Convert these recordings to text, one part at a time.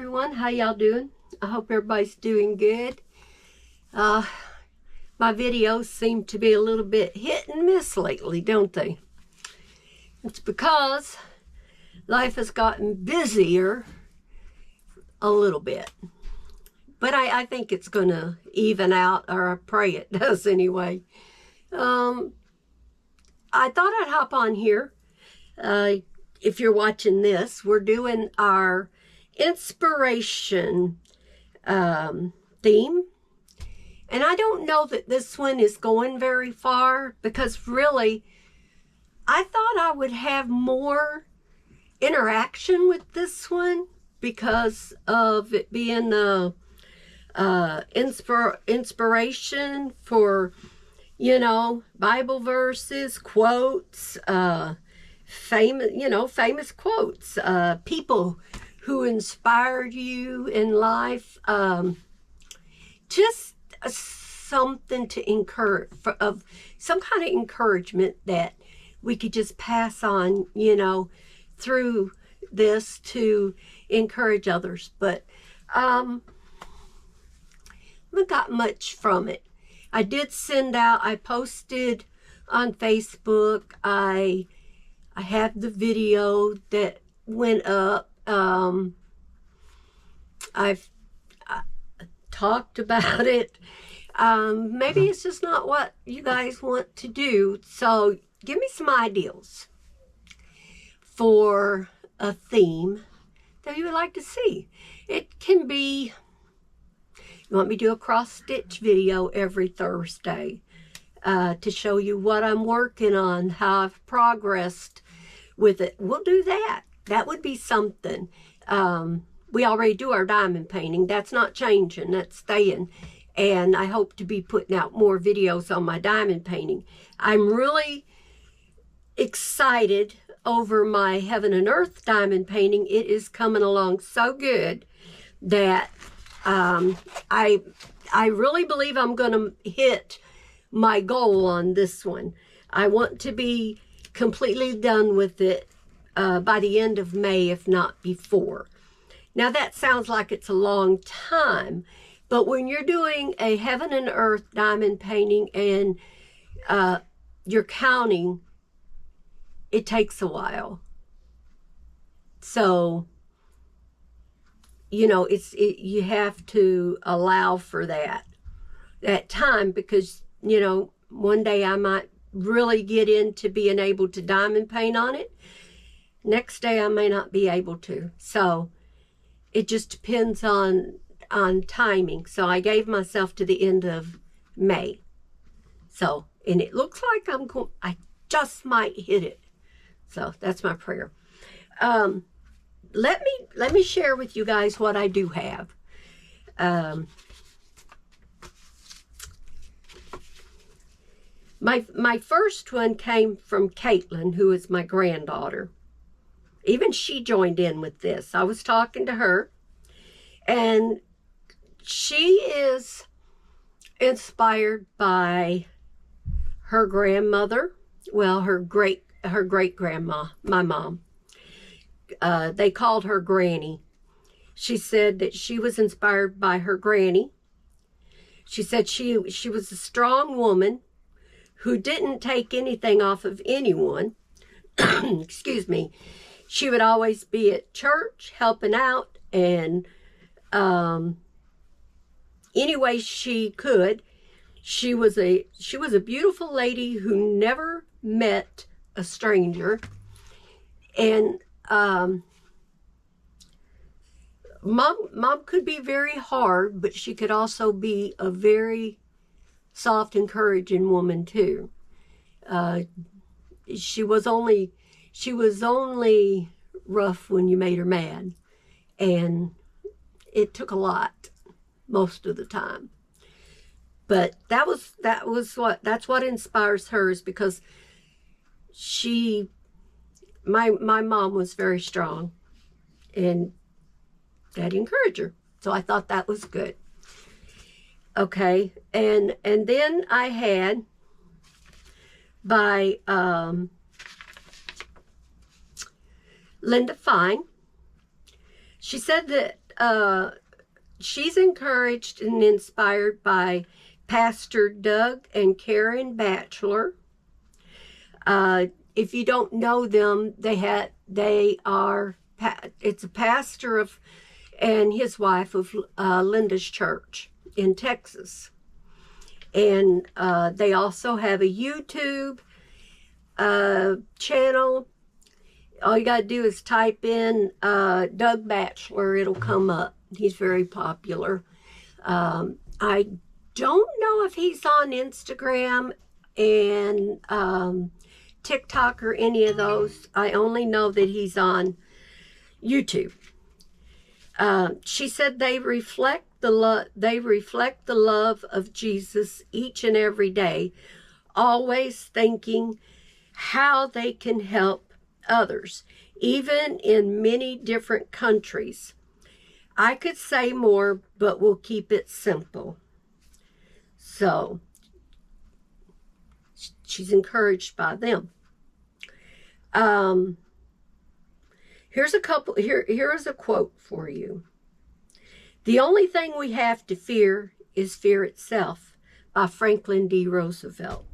everyone. How y'all doing? I hope everybody's doing good. My videos seem to be a little bit hit and miss lately, don't they? It's because life has gotten busier a little bit. But I think it's going to even out, or I pray it does anyway. I thought I'd hop on here. If you're watching this, we're doing our inspiration theme. And I don't know that this one is going very far, because really, I thought I would have more interaction with this one because of it being the inspiration for, you know, Bible verses, quotes, famous quotes, people who inspired you in life, just something to encourage, of some kind of encouragement that we could just pass on, you know, through this to encourage others. But I haven't got much from it. I did send out, I posted on Facebook, I have the video that went up. I've talked about it. Maybe it's just not what you guys want to do. So give me some ideas for a theme that you would like to see. It can be, you want me to do a cross-stitch video every Thursday to show you what I'm working on, how I've progressed with it. We'll do that. That would be something. We already do our diamond painting. That's not changing. That's staying. And I hope to be putting out more videos on my diamond painting. I'm really excited over my Heaven and Earth diamond painting. It is coming along so good that I really believe I'm going to hit my goal on this one. I want to be completely done with it by the end of May, if not before. Now that sounds like it's a long time, but when you're doing a Heaven and Earth diamond painting and you're counting, it takes a while. So, you know, you have to allow for that time, because, you know, one day I might really get into being able to diamond paint on it. Next day I may not be able to. So it just depends on timing. So I gave myself to the end of May. So, and it looks like I just might hit it. So that's my prayer. Let me share with you guys what I do have. My first one came from Caitlin, who is my granddaughter. Even she joined in with this. I was talking to her, and she is inspired by her grandmother. Well, her great grandma, my mom. They called her Granny. She said that she was inspired by her granny. She said she was a strong woman who didn't take anything off of anyone. Excuse me. She would always be at church helping out, and any way she could. She was a beautiful lady who never met a stranger. And mom could be very hard, but she could also be a very soft, encouraging woman too. She was only rough when you made her mad, and it took a lot most of the time. But that's what inspires hers, because my mom was very strong, and that encouraged her. So I thought that was good. Okay, and then I had by Linda Fine. She said that she's encouraged and inspired by Pastor Doug and Karen Batchelor. If you don't know them, it's a pastor and his wife of Linda's Church in Texas. And they also have a YouTube channel. All you got to do is type in Doug Batchelor. It'll come up. He's very popular. I don't know if he's on Instagram and TikTok or any of those. I only know that he's on YouTube. She said they reflect the love of Jesus each and every day, always thinking how they can help others, even in many different countries. I could say more, but we'll keep it simple. So, she's encouraged by them. Here's a quote for you. The only thing we have to fear is fear itself, by Franklin D. Roosevelt.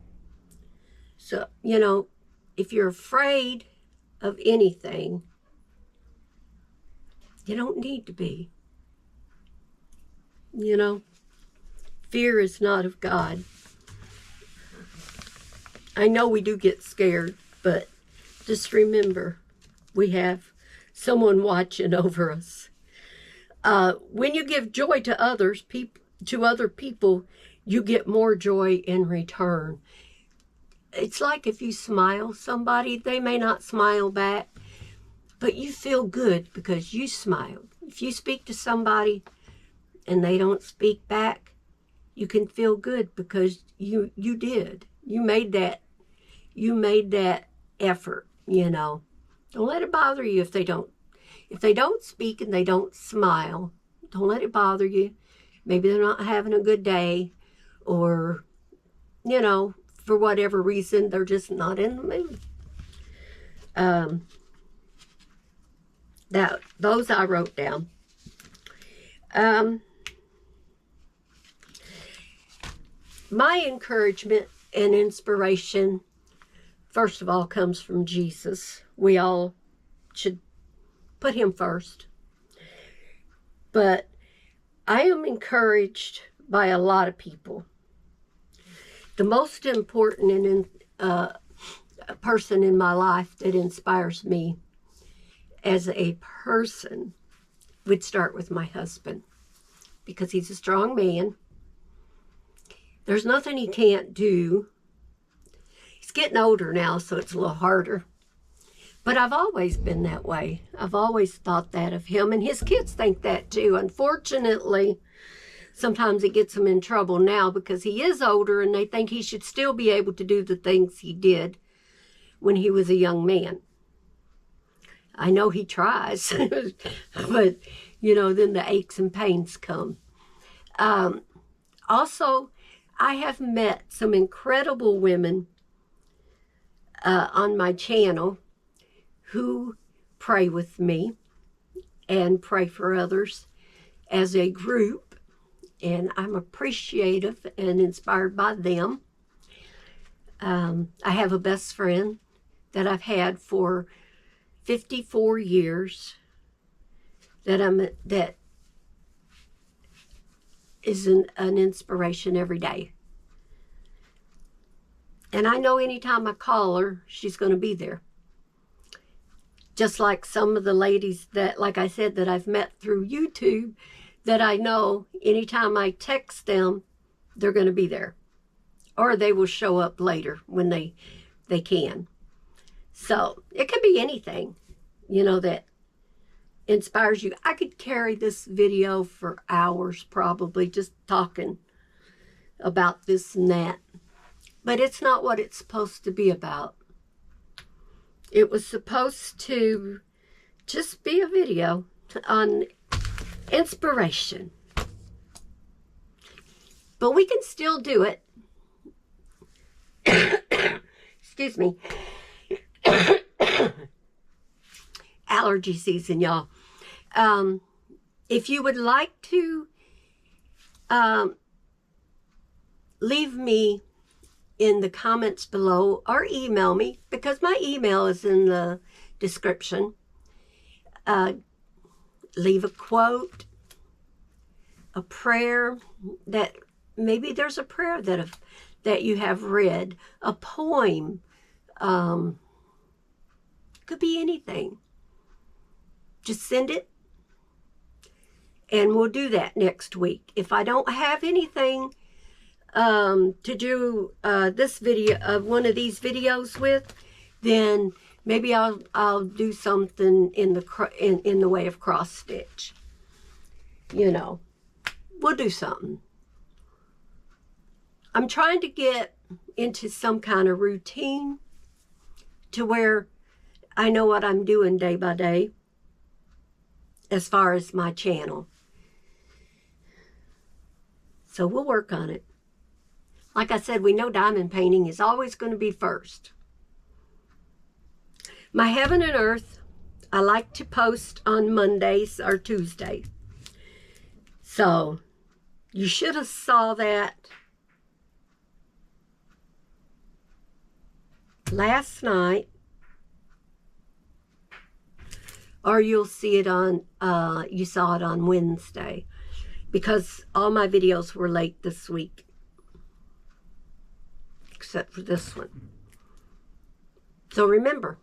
So, you know, if you're afraid of anything, you don't need to be. You know, fear is not of God. I know we do get scared, but just remember, we have someone watching over us. When you give joy to other people, you get more joy in return. It's like if you smile somebody, they may not smile back, but you feel good because you smiled. If you speak to somebody and they don't speak back, you can feel good because you did. You made that effort, you know. Don't let it bother you if they don't speak and they don't smile. Don't let it bother you. Maybe they're not having a good day, or, you know, for whatever reason, they're just not in the mood. Those I wrote down. My encouragement and inspiration, first of all, comes from Jesus. We all should put him first. But I am encouraged by a lot of people. The most important person in my life that inspires me as a person would start with my husband, because he's a strong man. There's nothing he can't do. He's getting older now, so it's a little harder. But I've always been that way. I've always thought that of him, and his kids think that too. Unfortunately, sometimes it gets him in trouble now because he is older and they think he should still be able to do the things he did when he was a young man. I know he tries, but, you know, then the aches and pains come. Also, I have met some incredible women on my channel who pray with me and pray for others as a group, and I'm appreciative and inspired by them. I have a best friend that I've had for 54 years that is an inspiration every day. And I know anytime I call her, she's going to be there. Just like some of the ladies that, like I said, that I've met through YouTube, that I know anytime I text them, they're going to be there. Or they will show up later when they can. So it could be anything, you know, that inspires you. I could carry this video for hours probably, just talking about this and that. But it's not what it's supposed to be about. It was supposed to just be a video on inspiration. But we can still do it. Excuse me. Allergy season, y'all. if you would like to leave me in the comments below or email me, because my email is in the description. Leave a quote, a prayer that maybe there's a prayer that you have read, a poem, could be anything. Just send it, and we'll do that next week. If I don't have anything to do this video of one of these videos with, then maybe I'll do something in the way of cross stitch. You know, we'll do something. I'm trying to get into some kind of routine to where I know what I'm doing day by day as far as my channel. So we'll work on it. Like I said, we know diamond painting is always going to be first. My Heaven and Earth, I like to post on Mondays or Tuesdays. So you should have saw that last night, or you'll see it on, you saw it on Wednesday, because all my videos were late this week, except for this one. So remember,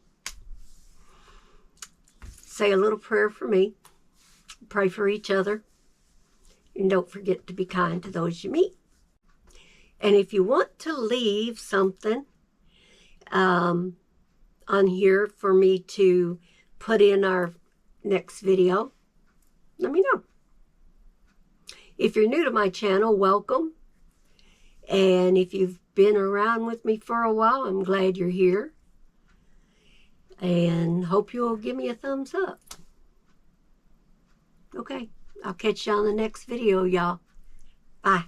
say a little prayer for me, pray for each other, and don't forget to be kind to those you meet. And if you want to leave something on here for me to put in our next video, let me know. If you're new to my channel, welcome. And if you've been around with me for a while, I'm glad you're here. And hope you'll give me a thumbs up. Okay, I'll catch you on the next video, y'all. Bye.